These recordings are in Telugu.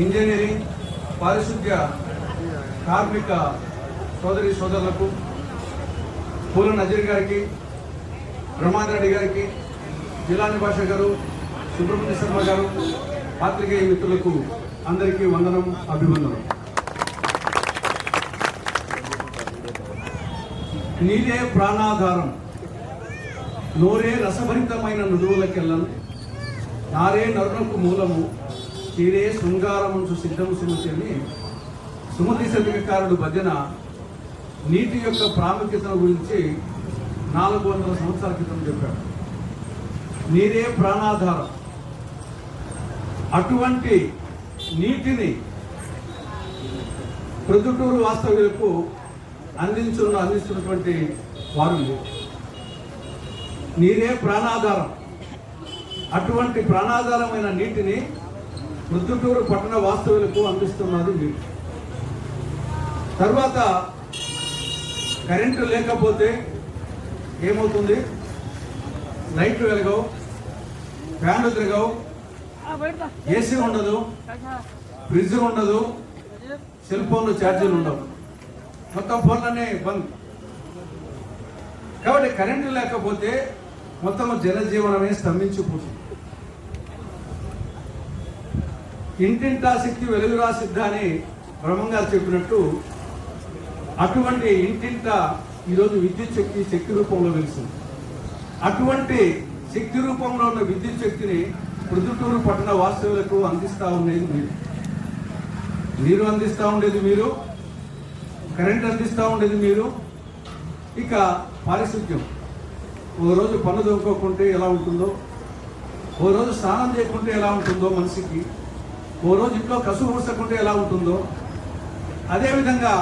ఇంజనీరింగ్, పారిశుద్ధ్య కార్మిక సోదరి సోదరులకు, పూల నజీర్ గారికి, బ్రహ్మాందరెడ్డి గారికి, జిలాని భాష గారు, సుబ్రహ్మణ్య శర్మ గారు, పాత్రికేయ మిత్రులకు అందరికీ వందనం, అభివందనం. నీరే ప్రాణాధారం, నోరే రసభరితమైన నుడువులకెళ్ళను, నారే నరునకు మూలము, చీరే శృంగారమంచు సిద్ధము సుమతి అని సుమతి శతకారుడు భజన నీటి యొక్క ప్రాముఖ్యతను గురించి 400 సంవత్సరాల క్రితం చెప్పాడు. నీరే ప్రాణాధారం. అటువంటి నీటిని ప్రొద్దుటూరు వాస్తవ్యులకు అందిస్తున్నటువంటి వారు నీరే ప్రాణాధారం. అటువంటి ప్రాణాధారమైన నీటిని ప్రొద్దుటూరు పట్టణ వాస్తవ్యులకు అందిస్తున్నది మీరు. తర్వాత కరెంటు లేకపోతే ఏమవుతుంది? లైట్లు వెలగవు, ఫ్యాన్లు తిరగవు, ఏసీ ఉండదు, ఫ్రిడ్జ్ ఉండదు, సెల్ ఫోన్లు ఛార్జీలు ఉండవు, మొత్తం ఫోన్లన్నీ బంద్. కాబట్టి కరెంటు లేకపోతే మొత్తం జనజీవనమే స్తంభించిపోతుంది. ఇంటింటా శక్తి వెలుగురా సిద్ధ అని బ్రహ్మంగారు చెప్పినట్టు అటువంటి ఇంటింటా ఈరోజు విద్యుత్ శక్తి రూపంలో వెలుస్తుంది. అటువంటి శక్తి రూపంలో ఉన్న విద్యుత్ శక్తిని ప్రొద్దుటూరు పట్టణ వాస్తవులకు అందిస్తూ ఉండేది మీరు. నీరు అందిస్తూ ఉండేది మీరు, కరెంట్ అందిస్తూ ఉండేది మీరు. ఇక పారిశుద్ధ్యం, ఓ రోజు పన్ను దొంగకుంటే ఎలా ఉంటుందో, ఓ రోజు స్నానం చేయకుంటే ఎలా ఉంటుందో మనిషికి, ఓ రోజు ఇంట్లో కసువు ఊడ్చకుంటే ఎలా ఉంటుందో, అదేవిధంగా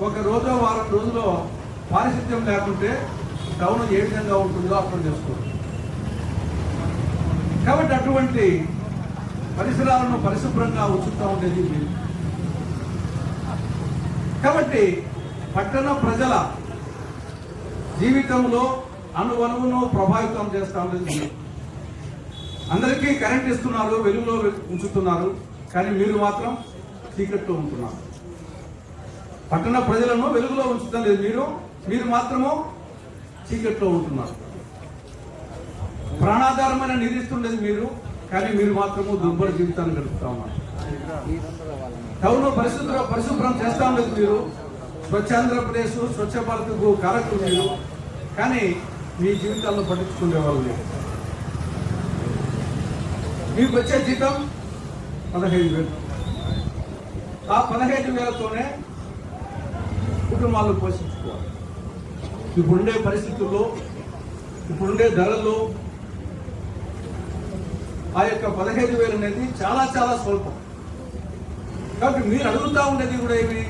ఒక రోజో వారం రోజులో పారిశుద్ధ్యం లేకుంటే టౌన్ ఏ విధంగా ఉంటుందో అర్థం చేసుకోండి. కాబట్టి అటువంటి పరిసరాలను పరిశుభ్రంగా ఉంచుతూ ఉండేది మీరు. కాబట్టి పట్టణ ప్రజల జీవితంలో అణువణువును ప్రభావితం చేస్తూ ఉండేది మీరు. అందరికీ కరెంట్ ఇస్తున్నారు, వెలుగులో ఉంచుతున్నారు, కానీ మీరు మాత్రం చీకట్లో ఉంటున్నారు. పట్టణ ప్రజలను వెలుగులో ఉంచుతం లేదు మీరు మాత్రము చీకట్లో ఉంటున్నారు. ప్రాణాధారమైన నిధిస్తుండేది మీరు, కానీ మీరు మాత్రము దుర్భర జీవితాన్ని గడుపుతా ఉన్నారు. టౌన్ పరిశుభ్రం చేస్తా ఉండేది మీరు, స్వచ్ఛ ఆంధ్రప్రదేశ్, స్వచ్ఛ భారత్కు కారకులు మీరు, కానీ మీ జీవితాలను పట్టించుకునే వాళ్ళు లేదు. మీకు వచ్చే జీతం 15,000. ఆ 15,000తోనే కుటుంబాలను పోషించుకోవాలి. ఇప్పుడుండే పరిస్థితుల్లో, ఇప్పుడుండే ధరల్లో ఆ యొక్క 15,000 అనేది చాలా చాలా స్వల్పం. కాబట్టి మీరు అడుగుతూ ఉండేది కూడా ఏమి?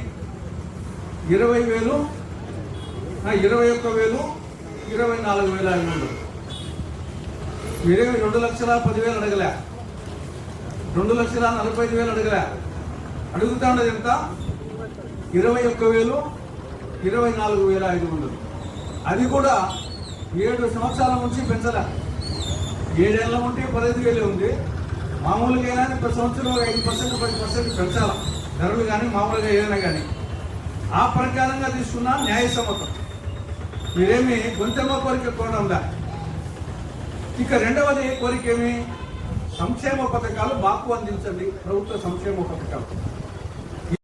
20,000, 21,000, 24,500. మీరేమి 2,10,000 అడగలే, 2,45,000 అడగలే. అడుగుతా ఉండేది ఎంత? 21,000, 24,500. అది కూడా 7 సంవత్సరాల నుంచి పెంచలే. 7 ఏళ్ళ ఉంటే 15,000 ఉంది. మామూలుగా ప్రతి సంవత్సరం 5%, 10% పెంచాలి ధరలు, కానీ మామూలుగా ఏదైనా కానీ ఆ ప్రకారంగా తీసుకున్న న్యాయసమ్మతం. మీరేమి గొంతెమ్మ కోరిక కోరడంలా. ఇక రెండవది కోరిక ఏమి? సంక్షేమ పథకాలు మాకు అందించండి, ప్రభుత్వ సంక్షేమ పథకాలు.